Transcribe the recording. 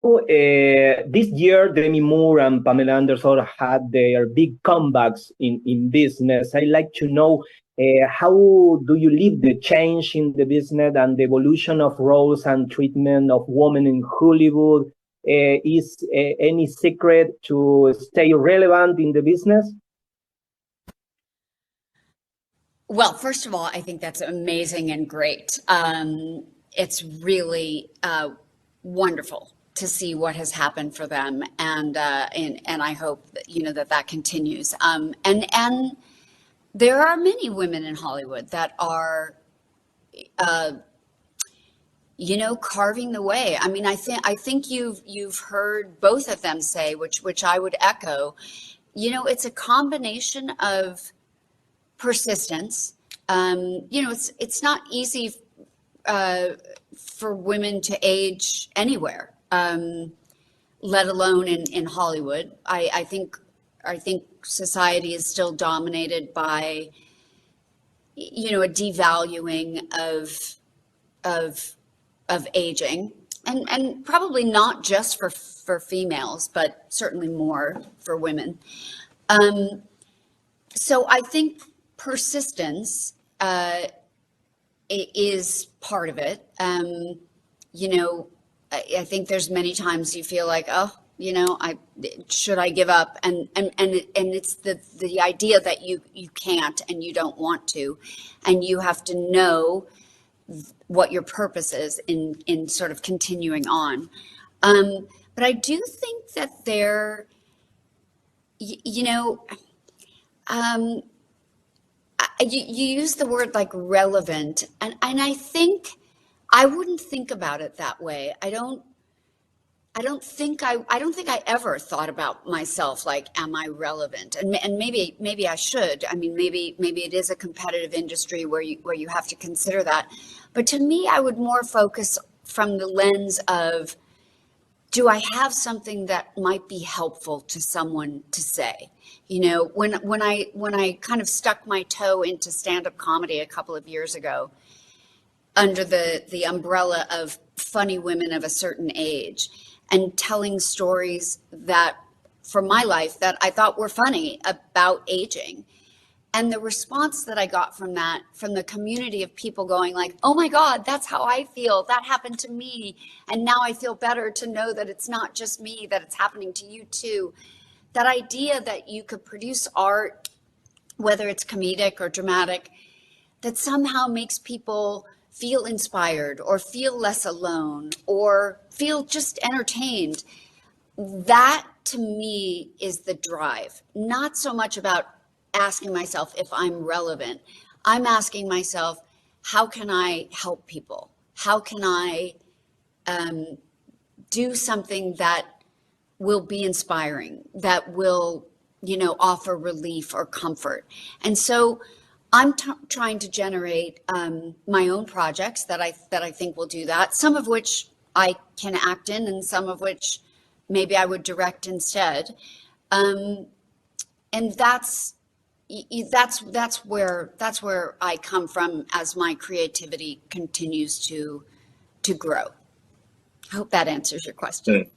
This year, Demi Moore and Pamela Anderson had their big comebacks in business. I'd like to know how do you live the change in the business and the evolution of roles and treatment of women in Hollywood? Is any secret to stay relevant in the business? Well, first of all, I think that's amazing and great. It's really wonderful to see what has happened for them, and I hope that that continues. And there are many women in Hollywood that are, carving the way. I mean, I think you've heard both of them say, which I would echo. It's a combination of persistence. It's not easy for women to age anywhere, let alone in Hollywood. I think society is still dominated by a devaluing of aging, and probably not just for females, but certainly more for women. So I think persistence is part of it. I think there's many times you feel like, should I give up? And it's the idea that you can't and you don't want to, and you have to know what your purpose is in sort of continuing on. But I do think that you use the word like relevant, and I think I wouldn't think about it that way. I don't think I ever thought about myself like, am I relevant? And maybe I should. I mean, maybe it is a competitive industry where you have to consider that. But to me, I would more focus from the lens of, do I have something that might be helpful to someone to say? When I kind of stuck my toe into stand-up comedy a couple of years ago, under the umbrella of funny women of a certain age, and telling stories that, for my life, that I thought were funny about aging. And the response that I got from that, from the community of people going like, oh my God, that's how I feel. That happened to me. And now I feel better to know that it's not just me, that it's happening to you too. That idea that you could produce art, whether it's comedic or dramatic, that somehow makes people feel inspired or feel less alone or feel just entertained. That to me is the drive. Not so much about asking myself if I'm relevant. I'm asking myself, how can I help people? How can I do something that will be inspiring, that will, offer relief or comfort? And so I'm trying to generate my own projects that I think will do that. Some of which I can act in, and some of which maybe I would direct instead. And that's where I come from as my creativity continues to grow. I hope that answers your question.